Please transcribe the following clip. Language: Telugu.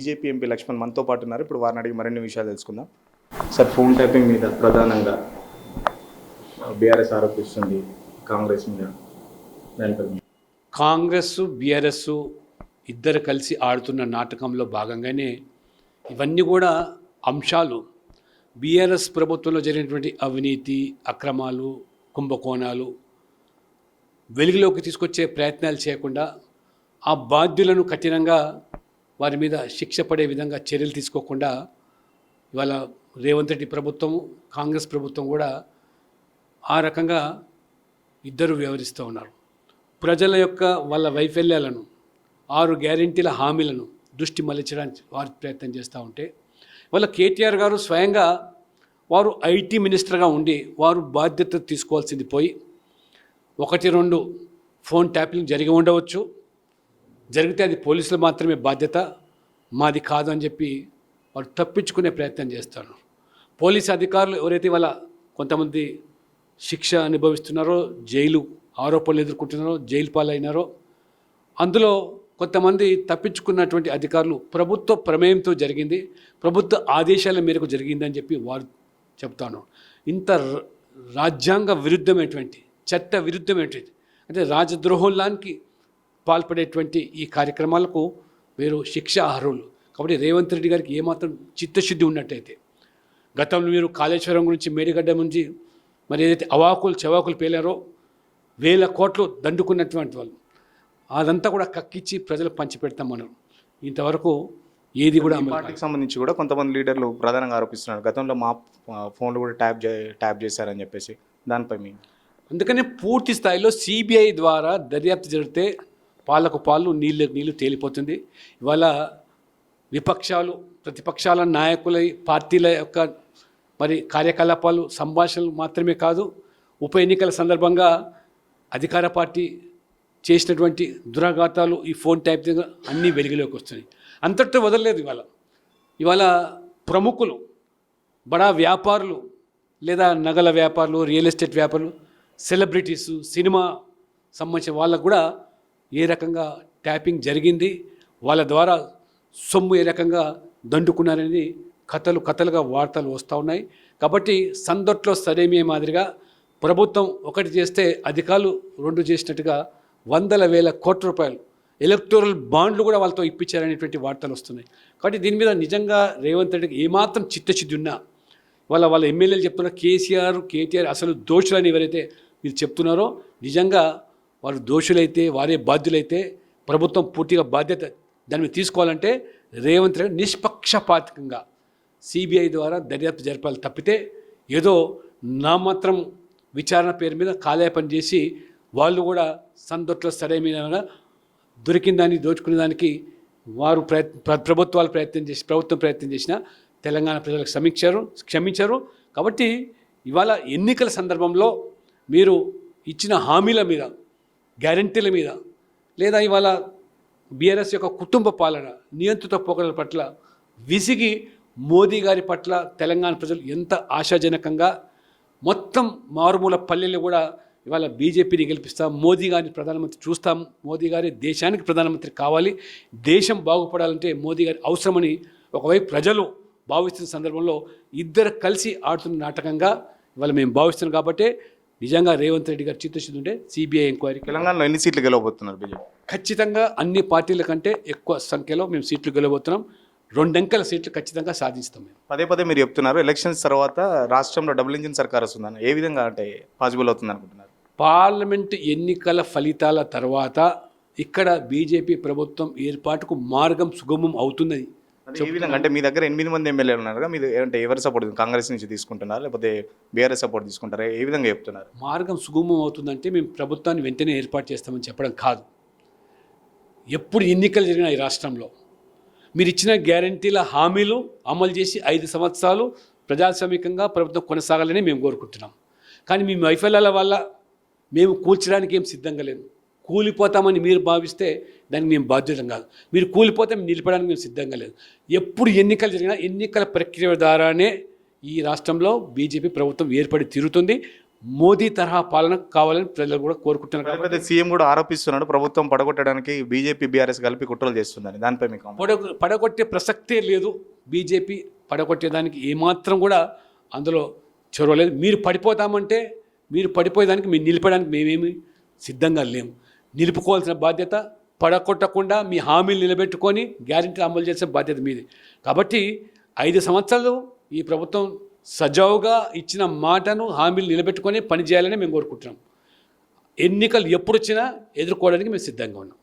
బీజేపీ ఎంపీ లక్ష్మణ్ మనతో పాటు ఉన్నారు. ఇప్పుడు వారిని అడిగి మరిన్ని విషయాలు తెలుసుకుందాం. సార్, ఫోన్ ట్యాపింగ్ మీద ప్రధానంగా బీఆర్ఎస్ ఆరోపిస్తుంది కాంగ్రెస్ మీద. కాంగ్రెస్ బీఆర్ఎస్ ఇద్దరు కలిసి ఆడుతున్న నాటకంలో భాగంగానే ఇవన్నీ కూడా అంశాలు బీఆర్ఎస్ ప్రభుత్వంలో జరిగినటువంటి అవినీతి, అక్రమాలు, కుంభకోణాలు వెలుగులోకి తీసుకొచ్చే ప్రయత్నాలు చేయకుండా ఆ బాధ్యులను కఠినంగా వారి మీద శిక్ష పడే విధంగా చర్యలు తీసుకోకుండా ఇవాళ రేవంత్ రెడ్డి ప్రభుత్వం, కాంగ్రెస్ ప్రభుత్వం కూడా ఆ రకంగా ఇద్దరు వ్యవహరిస్తూ ఉన్నారు. ప్రజల యొక్క వాళ్ళ వైఫల్యాలను, 6 గ్యారెంటీల హామీలను దృష్టి మళ్లించడానికి వారు ప్రయత్నం చేస్తూ ఉంటే వాళ్ళ కేటీఆర్ గారు స్వయంగా వారు ఐటీ మినిస్టర్గా ఉండి వారు బాధ్యత తీసుకోవాల్సింది పోయి 1-2 ఫోన్ ట్యాపింగ్ జరిగి ఉండవచ్చు, జరిగితే అది పోలీసులు మాత్రమే బాధ్యత, మాది కాదు అని చెప్పి వారు తప్పించుకునే ప్రయత్నం చేస్తారు. పోలీసు అధికారులు ఎవరైతే వాళ్ళ కొంతమంది శిక్ష అనుభవిస్తున్నారో, జైలు ఆరోపణలు ఎదుర్కొంటున్నారో, జైలు పాలైనారో, అందులో కొంతమంది తప్పించుకున్నటువంటి అధికారులు ప్రభుత్వ ప్రమేయంతో జరిగింది, ప్రభుత్వ ఆదేశాల మేరకు జరిగిందని చెప్పి వారు చెప్తాను. ఇంత రాజ్యాంగ విరుద్ధమైనటువంటి, చట్ట విరుద్ధమైనటువంటి, అంటే రాజద్రోహంలానికి పాల్పడేటువంటి ఈ కార్యక్రమాలకు వీరు శిక్ష అర్హులు. కాబట్టి రేవంత్ రెడ్డి గారికి ఏమాత్రం చిత్తశుద్ధి ఉన్నట్టయితే, గతంలో మీరు కాళేశ్వరం గురించి, మేడిగడ్డ నుంచి మరి ఏదైతే అవాకులు చవాకులు పేలారో, 1000 కోట్లు దండుకున్నటువంటి వాళ్ళు, అదంతా కూడా కక్కిచ్చి ప్రజలకు పంచిపెడతామన్నారు. ఇంతవరకు ఏది కూడా పార్టీకి సంబంధించి కూడా కొంతమంది లీడర్లు ప్రధానంగా ఆరోపిస్తున్నారు, గతంలో మా ఫోన్లు కూడా ట్యాప్ చేశారని చెప్పేసి. దానిపై మీ అందుకనే పూర్తి స్థాయిలో సిబిఐ ద్వారా దర్యాప్తు జరిగితే పాలకు పాలు, నీళ్ళకు నీళ్ళు తేలిపోతుంది. ఇవాళ విపక్షాలు, ప్రతిపక్షాల నాయకుల, పార్టీల యొక్క మరి కార్యకలాపాలు, సంభాషణలు మాత్రమే కాదు, ఉప ఎన్నికల సందర్భంగా అధికార పార్టీ చేసినటువంటి దురాఘాతాలు, ఈ ఫోన్ ట్యాపింగ్ అన్నీ వెలుగులోకి వస్తున్నాయి. అంతటితో వదలలేదు. ఇవాళ ప్రముఖులు, బడా వ్యాపారులు, లేదా నగల వ్యాపారులు, రియల్ ఎస్టేట్ వ్యాపారులు, సెలబ్రిటీసు, సినిమా సంబంధించిన వాళ్ళకు కూడా ఏ రకంగా ట్యాపింగ్ జరిగింది, వాళ్ళ ద్వారా సొమ్ము ఏ రకంగా దండుకున్నారనేది కథలుగా వార్తలు వస్తూ ఉన్నాయి. కాబట్టి సందట్లో సరేమే మాదిరిగా ప్రభుత్వం ఒకటి చేస్తే అధికారులు 2 చేసినట్టుగా 100,000 కోట్ల రూపాయలు ఎలక్టోరల్ బాండ్లు కూడా వాళ్ళతో ఇప్పించారనేటువంటి వార్తలు వస్తున్నాయి. కాబట్టి దీని మీద నిజంగా రేవంత్ రెడ్డికి ఏమాత్రం చిత్తశుద్ధి ఉన్నా, వాళ్ళ ఎమ్మెల్యేలు చెప్తున్న కేసీఆర్, కేటీఆర్ అసలు దోషులని ఎవరైతే మీరు చెప్తున్నారో, నిజంగా వారు దోషులైతే, వారే బాధ్యులైతే ప్రభుత్వం పూర్తిగా బాధ్యత దాని మీద తీసుకోవాలంటే రేవంత్ రెడ్డి నిష్పక్షపాతకంగా సిబిఐ ద్వారా దర్యాప్తు జరపాలి తప్పితే ఏదో నామాత్రం విచారణ పేరు మీద కాలయాపన చేసి వాళ్ళు కూడా సందొట్లో సరైన దొరికిన దాన్ని దోచుకునే దానికి వారు ప్రభుత్వం ప్రయత్నం చేసిన తెలంగాణ ప్రజలకు క్షమించారు. కాబట్టి ఇవాళ ఎన్నికల సందర్భంలో మీరు ఇచ్చిన హామీల మీద, గ్యారంటీల మీద, లేదా ఇవాళ బీఆర్ఎస్ యొక్క కుటుంబ పాలన, నియంత్రిత పోకడల పట్ల విసిగి మోదీ గారి పట్ల తెలంగాణ ప్రజలు ఎంత ఆశాజనకంగా మొత్తం మారుమూల పల్లెలు కూడా ఇవాళ బీజేపీని గెలిపిస్తాం, మోదీ గారిని ప్రధానమంత్రి చూస్తాం, మోదీ గారి దేశానికి ప్రధానమంత్రి కావాలి, దేశం బాగుపడాలంటే మోదీ గారి అవసరమని ఒకవైపు ప్రజలు భావిస్తున్న సందర్భంలో ఇద్దరు కలిసి ఆడుతున్న నాటకంగా ఇవాళ మేము భావిస్తున్నాం. కాబట్టి నిజంగా రేవంత్ రెడ్డి గారు చిత్తశుద్ధి ఉంటే సిబిఐ ఎంక్వైరీ. తెలంగాణలో ఎన్ని సీట్లు గెలవబోతున్నారు బీజేపీ? ఖచ్చితంగా అన్ని పార్టీల కంటే ఎక్కువ సంఖ్యలో మేము సీట్లు గెలవబోతున్నాం. 2 అంకెల సీట్లు ఖచ్చితంగా సాధిస్తాం. మేము పదే మీరు చెప్తున్నారు ఎలక్షన్స్ తర్వాత రాష్ట్రంలో డబుల్ ఇంజిన్ సర్కార్ వస్తుందని, ఏ విధంగా అంటే పాసిబుల్ అవుతుంది అనుకుంటున్నారు? పార్లమెంట్ ఎన్నికల ఫలితాల తర్వాత ఇక్కడ బీజేపీ ప్రభుత్వం ఏర్పాటుకు మార్గం సుగమం అవుతుందని. ఏ విధంగా అంటే మీ దగ్గర 8 మంది ఎమ్మెల్యేలు ఉన్నారు, మీరు అంటే ఎవరు సపోర్ట్, కాంగ్రెస్ నుంచి తీసుకుంటున్నారా లేకపోతే బీఆర్ఎస్ సపోర్ట్ తీసుకుంటారా? ఏ విధంగా చెప్తున్నారు మార్గం సుగమం అవుతుందంటే? మేము ప్రభుత్వాన్ని వెంటనే ఏర్పాటు చేస్తామని చెప్పడం కాదు. ఎప్పుడు ఎన్నికలు జరిగిన ఈ రాష్ట్రంలో మీరు ఇచ్చిన గ్యారంటీల హామీలు అమలు చేసి 5 సంవత్సరాలు ప్రజాస్వామికంగా ప్రభుత్వం కొనసాగాలని మేము కోరుకుంటున్నాం. కానీ మీ వైఫల్యాల వల్ల మేము కూల్చడానికి ఏం సిద్ధంగా లేదు. కూలిపోతామని మీరు భావిస్తే దానికి మేము బాధ్యతం కాదు. మీరు కూలిపోతే మేము నిలపడానికి మేము సిద్ధంగా లేదు. ఎప్పుడు ఎన్నికలు జరిగినా ఎన్నికల ప్రక్రియ ద్వారానే ఈ రాష్ట్రంలో బీజేపీ ప్రభుత్వం ఏర్పడి తీరుతుంది. మోదీ తరహా పాలన కావాలని ప్రజలు కూడా కోరుకుంటున్నారు. పెద్ద పెద్ద సీఎం కూడా ఆరోపిస్తున్నాడు ప్రభుత్వం పడగొట్టడానికి బీజేపీ బీఆర్ఎస్ కలిపి కుట్రలు చేస్తుందని. దానిపై మీకు పడగొట్టే ప్రసక్తే లేదు. బీజేపీ పడగొట్టేదానికి ఏమాత్రం కూడా అందులో చొరవలేదు. మీరు పడిపోయేదానికి మీరు నిలిపడానికి మేమేమి సిద్ధంగా లేము. నిలుపుకోవాల్సిన బాధ్యత, పడగొట్టకుండా మీ హామీలు నిలబెట్టుకొని గ్యారెంటీ అమలు చేసే బాధ్యత మీది. కాబట్టి 5 సంవత్సరాలు ఈ ప్రభుత్వం సజావుగా ఇచ్చిన మాటను, హామీలు నిలబెట్టుకొని పనిచేయాలని మేము కోరుకుంటున్నాం. ఎన్నికలు ఎప్పుడు వచ్చినా ఎదుర్కోవడానికి మేము సిద్ధంగా ఉన్నాం.